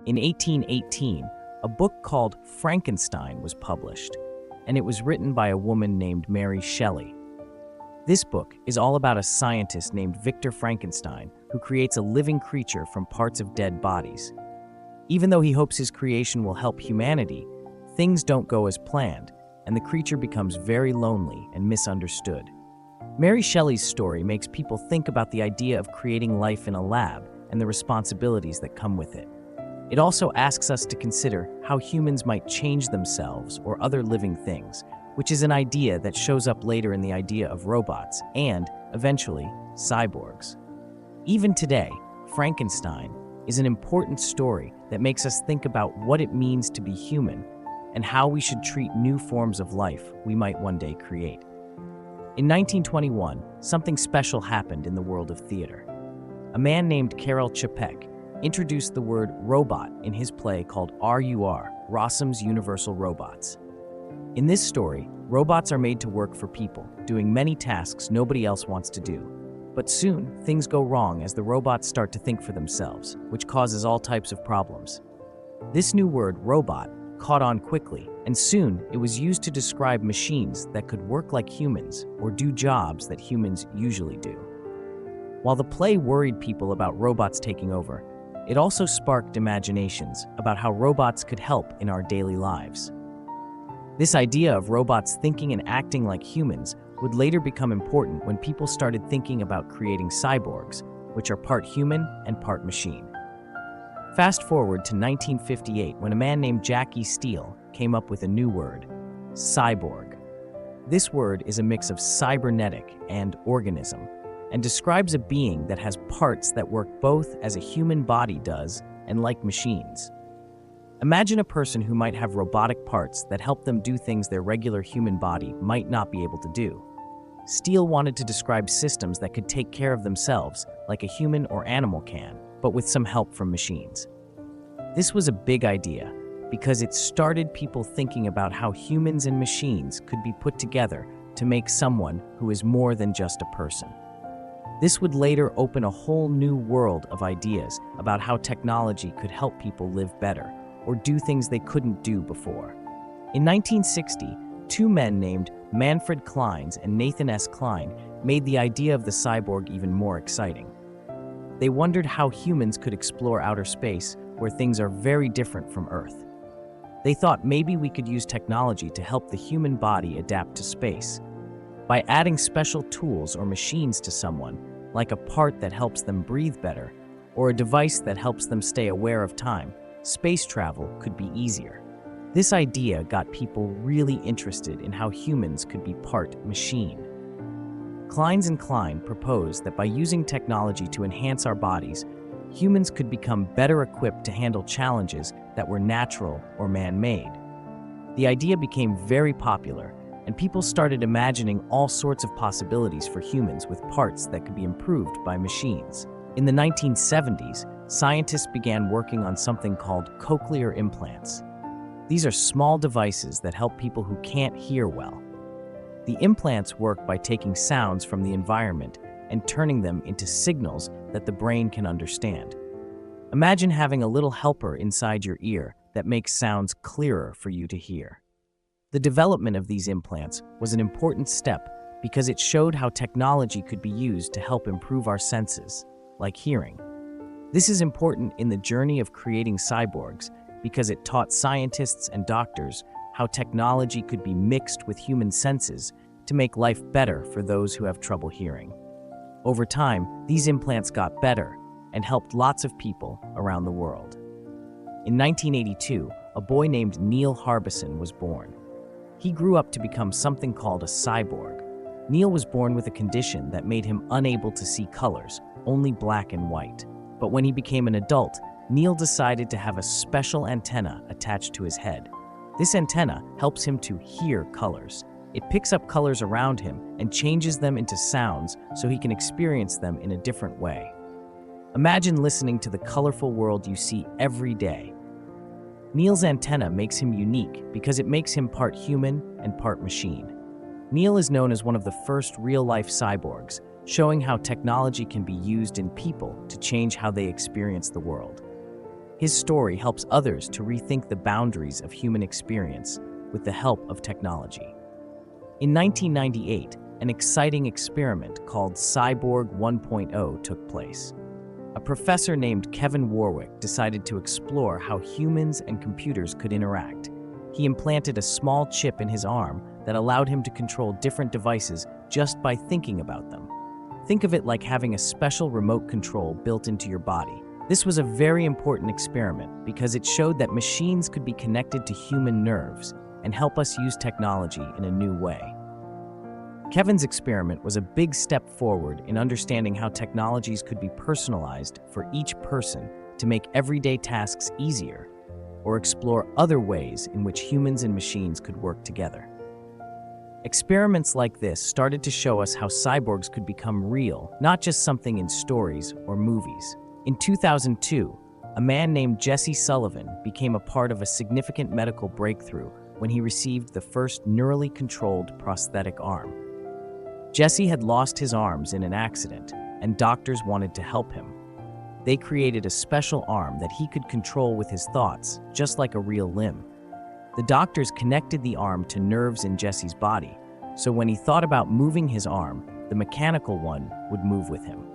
In 1818, a book called Frankenstein was published, and it was written by a woman named Mary Shelley. This book is all about a scientist named Victor Frankenstein who creates a living creature from parts of dead bodies. Even though he hopes his creation will help humanity, things don't go as planned, and the creature becomes very lonely and misunderstood. Mary Shelley's story makes people think about the idea of creating life in a lab and the responsibilities that come with it. It also asks us to consider how humans might change themselves or other living things, which is an idea that shows up later in the idea of robots and, eventually, cyborgs. Even today, Frankenstein is an important story that makes us think about what it means to be human and how we should treat new forms of life we might one day create. In 1921, something special happened in the world of theater. A man named Karel Čapek introduced the word robot in his play called RUR, Rossum's Universal Robots. In this story, robots are made to work for people, doing many tasks nobody else wants to do. But soon, things go wrong as the robots start to think for themselves, which causes all types of problems. This new word, robot, caught on quickly, and soon it was used to describe machines that could work like humans or do jobs that humans usually do. While the play worried people about robots taking over, it also sparked imaginations about how robots could help in our daily lives. This idea of robots thinking and acting like humans would later become important when people started thinking about creating cyborgs, which are part human and part machine. Fast forward to 1958 when a man named Jackie Steele came up with a new word, cyborg. This word is a mix of cybernetic and organism, and describes a being that has parts that work both as a human body does and like machines. Imagine a person who might have robotic parts that help them do things their regular human body might not be able to do. Steele wanted to describe systems that could take care of themselves like a human or animal can, but with some help from machines. This was a big idea because it started people thinking about how humans and machines could be put together to make someone who is more than just a person. This would later open a whole new world of ideas about how technology could help people live better or do things they couldn't do before. In 1960, two men named Manfred Clynes and Nathan S. Kline made the idea of the cyborg even more exciting. They wondered how humans could explore outer space where things are very different from Earth. They thought maybe we could use technology to help the human body adapt to space. By adding special tools or machines to someone, like a part that helps them breathe better, or a device that helps them stay aware of time, space travel could be easier. This idea got people really interested in how humans could be part machine. Clynes and Kline proposed that by using technology to enhance our bodies, humans could become better equipped to handle challenges that were natural or man-made. The idea became very popular, and people started imagining all sorts of possibilities for humans with parts that could be improved by machines. In the 1970s, scientists began working on something called cochlear implants. These are small devices that help people who can't hear well. The implants work by taking sounds from the environment and turning them into signals that the brain can understand. Imagine having a little helper inside your ear that makes sounds clearer for you to hear. The development of these implants was an important step because it showed how technology could be used to help improve our senses, like hearing. This is important in the journey of creating cyborgs because it taught scientists and doctors how technology could be mixed with human senses to make life better for those who have trouble hearing. Over time, these implants got better and helped lots of people around the world. In 1982, a boy named Neil Harbisson was born. He grew up to become something called a cyborg. Neil was born with a condition that made him unable to see colors, only black and white. But when he became an adult, Neil decided to have a special antenna attached to his head. This antenna helps him to hear colors. It picks up colors around him and changes them into sounds so he can experience them in a different way. Imagine listening to the colorful world you see every day. Neil's antenna makes him unique because it makes him part human and part machine. Neil is known as one of the first real-life cyborgs, showing how technology can be used in people to change how they experience the world. His story helps others to rethink the boundaries of human experience with the help of technology. In 1998, an exciting experiment called Cyborg 1.0 took place. A professor named Kevin Warwick decided to explore how humans and computers could interact. He implanted a small chip in his arm that allowed him to control different devices just by thinking about them. Think of it like having a special remote control built into your body. This was a very important experiment because it showed that machines could be connected to human nerves and help us use technology in a new way. Kevin's experiment was a big step forward in understanding how technologies could be personalized for each person to make everyday tasks easier, or explore other ways in which humans and machines could work together. Experiments like this started to show us how cyborgs could become real, not just something in stories or movies. In 2002, a man named Jesse Sullivan became a part of a significant medical breakthrough when he received the first neurally controlled prosthetic arm. Jesse had lost his arms in an accident, and doctors wanted to help him. They created a special arm that he could control with his thoughts, just like a real limb. The doctors connected the arm to nerves in Jesse's body, so when he thought about moving his arm, the mechanical one would move with him.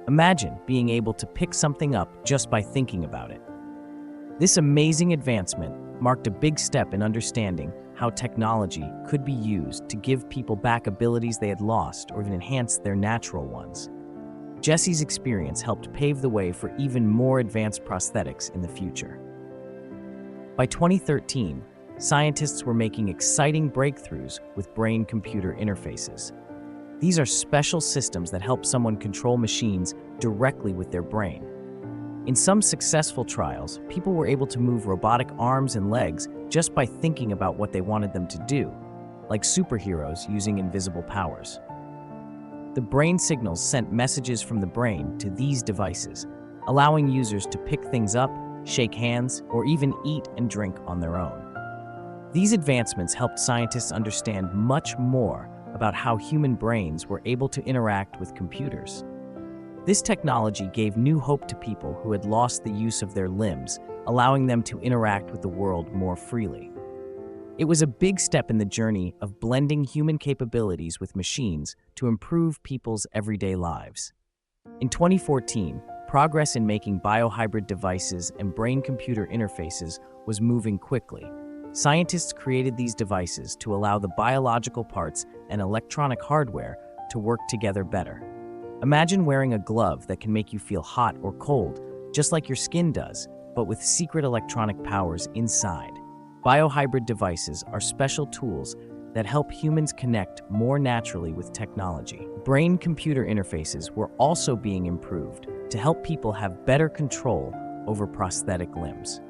Imagine being able to pick something up just by thinking about it. This amazing advancement marked a big step in understanding how technology could be used to give people back abilities they had lost or even enhance their natural ones. Jesse's experience helped pave the way for even more advanced prosthetics in the future. By 2013, scientists were making exciting breakthroughs with brain-computer interfaces. These are special systems that help someone control machines directly with their brain. In some successful trials, people were able to move robotic arms and legs just by thinking about what they wanted them to do, like superheroes using invisible powers. The brain signals sent messages from the brain to these devices, allowing users to pick things up, shake hands, or even eat and drink on their own. These advancements helped scientists understand much more about how human brains were able to interact with computers. This technology gave new hope to people who had lost the use of their limbs, allowing them to interact with the world more freely. It was a big step in the journey of blending human capabilities with machines to improve people's everyday lives. In 2014, progress in making biohybrid devices and brain-computer interfaces was moving quickly. Scientists created these devices to allow the biological parts and electronic hardware to work together better. Imagine wearing a glove that can make you feel hot or cold, just like your skin does, but with secret electronic powers inside. Biohybrid devices are special tools that help humans connect more naturally with technology. Brain-computer interfaces were also being improved to help people have better control over prosthetic limbs.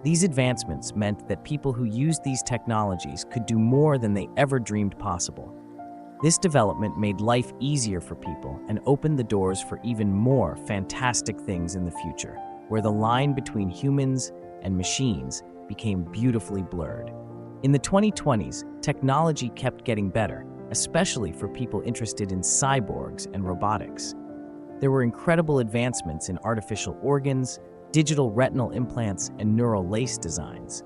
These advancements meant that people who used these technologies could do more than they ever dreamed possible. This development made life easier for people and opened the doors for even more fantastic things in the future, where the line between humans and machines became beautifully blurred. In the 2020s, technology kept getting better, especially for people interested in cyborgs and robotics. There were incredible advancements in artificial organs, digital retinal implants, and neural lace designs.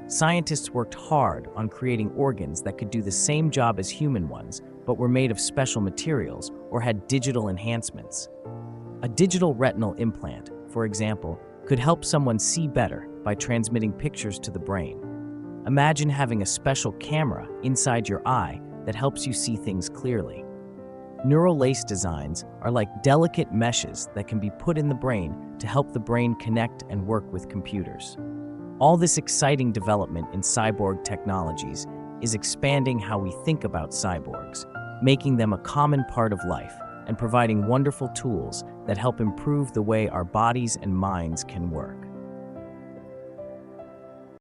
Scientists worked hard on creating organs that could do the same job as human ones, but were made of special materials or had digital enhancements. A digital retinal implant, for example, could help someone see better by transmitting pictures to the brain. Imagine having a special camera inside your eye that helps you see things clearly. Neural lace designs are like delicate meshes that can be put in the brain to help the brain connect and work with computers. All this exciting development in cyborg technologies is expanding how we think about cyborgs, making them a common part of life and providing wonderful tools that help improve the way our bodies and minds can work.